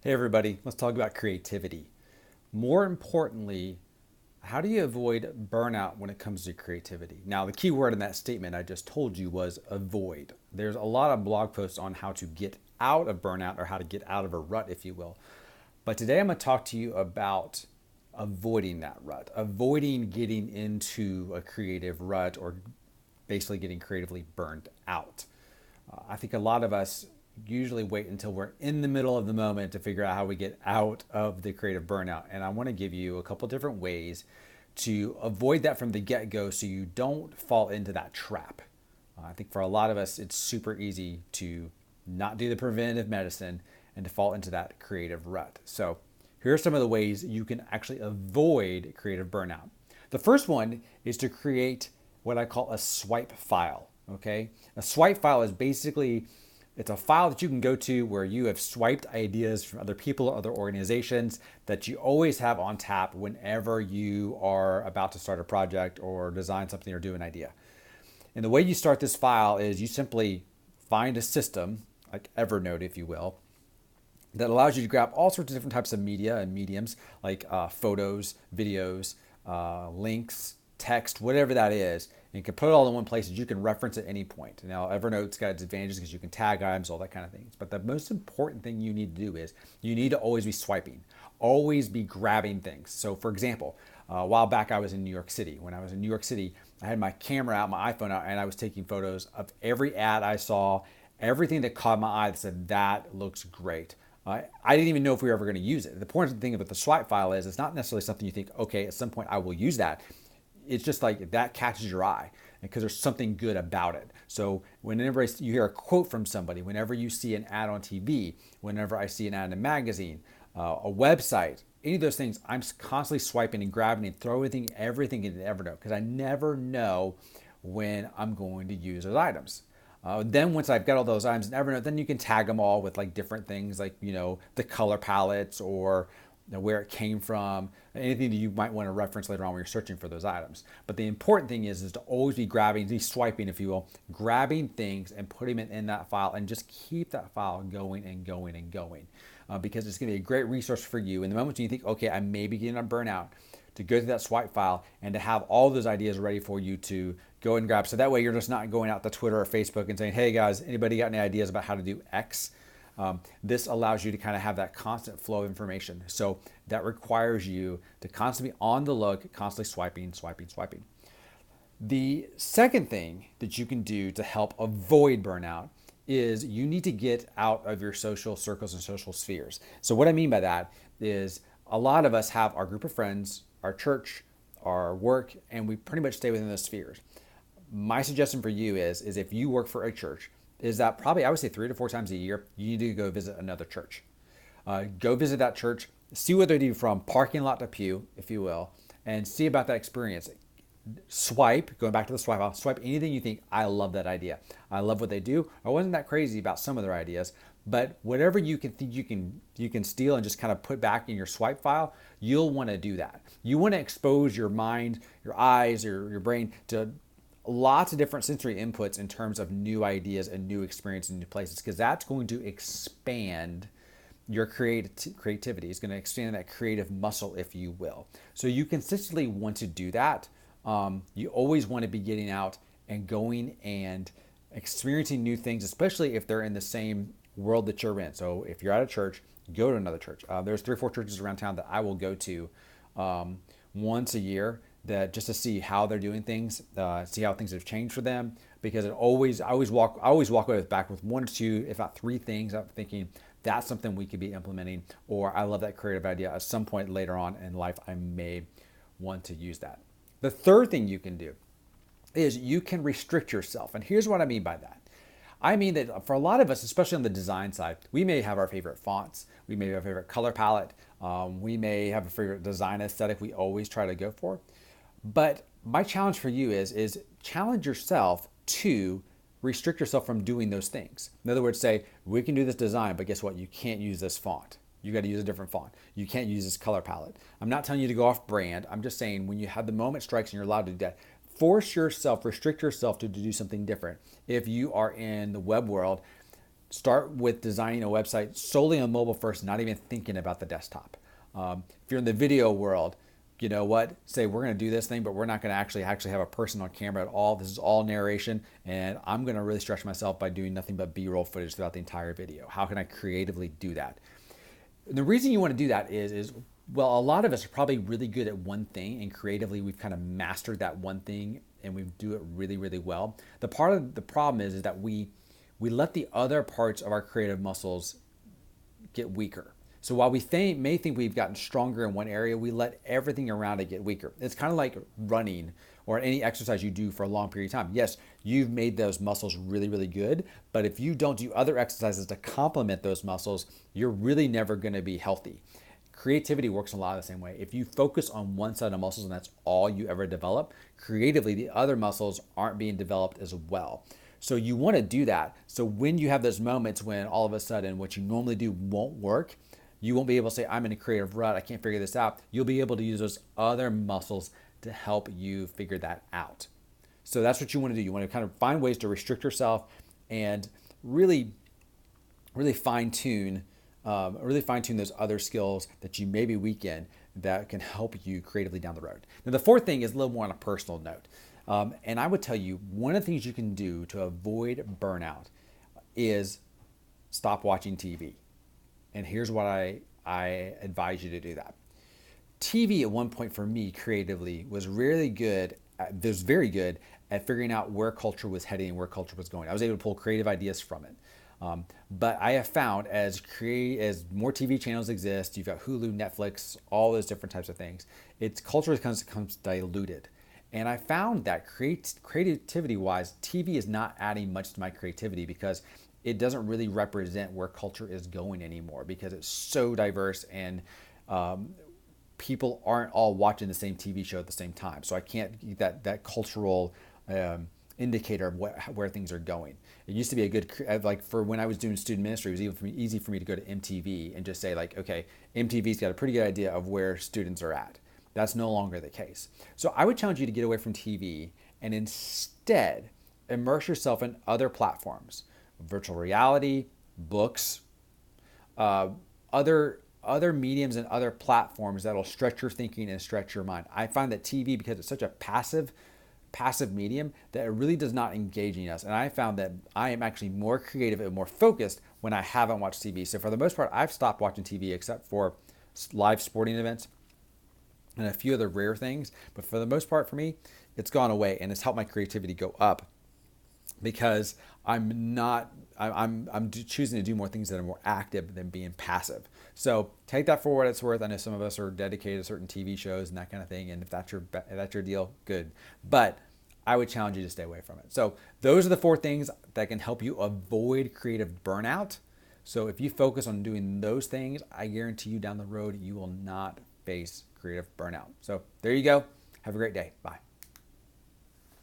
Hey everybody, let's talk about creativity. More importantly, how do you avoid burnout when it comes to creativity? Now, the key word in that statement I just told you was avoid. There's a lot of blog posts on how to get out of burnout or how to get out of a rut, if you will. But today I'm going to talk to you about avoiding that rut, avoiding getting into a creative rut or basically getting creatively burned out. I think a lot of us usually wait until we're in the middle of the moment to figure out how we get out of the creative burnout. And I want to give you a couple different ways to avoid that from the get go so you don't fall into that trap. I think for a lot of us, it's super easy to not do the preventative medicine and to fall into that creative rut. So, here are some of the ways you can actually avoid creative burnout. The first one is to create what I call a swipe file. Okay, a swipe file is basically it's a file that you can go to where you have swiped ideas from other people or other organizations that you always have on tap whenever you are about to start a project or design something or do an idea. And the way you start this file is you simply find a system, like Evernote, if you will, that allows you to grab all sorts of different types of media and mediums like photos, videos, links, text, whatever that is, and you can put it all in one place that you can reference at any point. Now, Evernote's got its advantages because you can tag items, all that kind of things. But the most important thing you need to do is you need to always be swiping, always be grabbing things. So, for example, a while back I was in New York City. When I was in New York City, I had my camera out, my iPhone out, and I was taking photos of every ad I saw, everything that caught my eye that said, that looks great. I didn't even know if we were ever going to use it. The important thing about the swipe file is it's not necessarily something you think, okay, at some point I will use that. It's just like that catches your eye because there's something good about it. So whenever you hear a quote from somebody, whenever you see an ad on TV, whenever I see an ad in a magazine, a website, any of those things, I'm constantly swiping and grabbing and throwing everything into Evernote because I never know when I'm going to use those items. Then once I've got all those items in Evernote, then you can tag them all with like different things like, the color palettes or where it came from, anything that you might want to reference later on when you're searching for those items. But the important thing is to always be grabbing, be swiping, if you will, grabbing things and putting it in that file and just keep that file going and going and going because it's going to be a great resource for you. In the moment when you think, okay, I may be getting a burnout, to go to that swipe file and to have all those ideas ready for you to go and grab. So that way you're just not going out to Twitter or Facebook and saying, hey guys, anybody got any ideas about how to do X? This allows you to kind of have that constant flow of information. So that requires you to constantly be on the look, constantly swiping, swiping, swiping. The second thing that you can do to help avoid burnout is you need to get out of your social circles and social spheres. So what I mean by that is a lot of us have our group of friends, our church, our work, and we pretty much stay within those spheres. My suggestion for you is if you work for a church, is that probably I would say 3 to 4 times a year, you need to go visit another church. Go visit that church, see what they do from parking lot to pew, if you will, and see about that experience. Swipe, going back to the swipe, I'll swipe anything you think, I love that idea. I love what they do. I wasn't that crazy about some of their ideas, but whatever you can think you can steal and just kind of put back in your swipe file, you'll want to do that. You want to expose your mind, your eyes, your brain to lots of different sensory inputs in terms of new ideas and new experiences and new places because that's going to expand your creativity. It's going to expand that creative muscle, if you will. So you consistently want to do that. You always want to be getting out and going and experiencing new things, especially if they're in the same world that you're in. So if you're at a church, go to another church. There's 3 or 4 churches around town that I will go to once a year that just to see how they're doing things, see how things have changed for them. Because I always walk away back with 1 or 2, if not 3 things. I'm thinking that's something we could be implementing, or I love that creative idea. At some point later on in life, I may want to use that. The third thing you can do is you can restrict yourself, and here's what I mean by that. I mean that for a lot of us, especially on the design side, we may have our favorite fonts, we may have our favorite color palette, we may have a favorite design aesthetic we always try to go for. But my challenge for you is challenge yourself to restrict yourself from doing those things. In other words, say, we can do this design, but guess what? You can't use this font. You got to use a different font. You can't use this color palette. I'm not telling you to go off brand. I'm just saying when you have the moment strikes and you're allowed to do that, force yourself, restrict yourself to do something different. If you are in the web world, Start with designing a website solely on mobile first, not even thinking about the desktop. If you're in the video world, you know what? Say we're going to do this thing, but we're not going to actually have a person on camera at all. This is all narration, and I'm going to really stretch myself by doing nothing but B-roll footage throughout the entire video. How can I creatively do that? And the reason you want to do that is well, a lot of us are probably really good at one thing, and creatively we've kind of mastered that one thing, and we do it really, really well. The part of the problem is that we let the other parts of our creative muscles get weaker. So while we may think we've gotten stronger in one area, we let everything around it get weaker. It's kind of like running or any exercise you do for a long period of time. Yes, you've made those muscles really, really good, but if you don't do other exercises to complement those muscles, you're really never going to be healthy. Creativity works a lot of the same way. If you focus on one set of muscles and that's all you ever develop, creatively, the other muscles aren't being developed as well. So you want to do that. So when you have those moments when all of a sudden what you normally do won't work, you won't be able to say, I'm in a creative rut, I can't figure this out. You'll be able to use those other muscles to help you figure that out. So that's what you want to do. You want to kind of find ways to restrict yourself and really fine tune those other skills that you may be weak in that can help you creatively down the road. Now, the fourth thing is a little more on a personal note. And I would tell you, one of the things you can do to avoid burnout is stop watching TV. And here's what I advise you to do that. TV at one point for me creatively was very good at figuring out where culture was heading and where culture was going. I was able to pull creative ideas from it. But I have found as more TV channels exist, you've got Hulu, Netflix, all those different types of things, its culture becomes diluted. And I found that creativity-wise, TV is not adding much to my creativity because it doesn't really represent where culture is going anymore because it's so diverse and people aren't all watching the same TV show at the same time. So I can't get that cultural indicator of where things are going. It used to be a good, like for when I was doing student ministry, it was easy for me to go to MTV and just say like, okay, MTV's got a pretty good idea of where students are at. That's no longer the case. So I would challenge you to get away from TV and instead immerse yourself in other platforms. Virtual reality, books, other mediums and other platforms that'll stretch your thinking and stretch your mind. I find that TV, because it's such a passive medium, that it really does not engage us. And I found that I am actually more creative and more focused when I haven't watched TV. So for the most part, I've stopped watching TV except for live sporting events and a few other rare things. But for the most part, for me, it's gone away and it's helped my creativity go up because I'm choosing to do more things that are more active than being passive. So take that for what it's worth. I know some of us are dedicated to certain TV shows and that kind of thing, and if that's your deal, good. But I would challenge you to stay away from it. So those are the 4 things that can help you avoid creative burnout. So if you focus on doing those things, I guarantee you down the road, you will not face creative burnout. So there you go. Have a great day. Bye.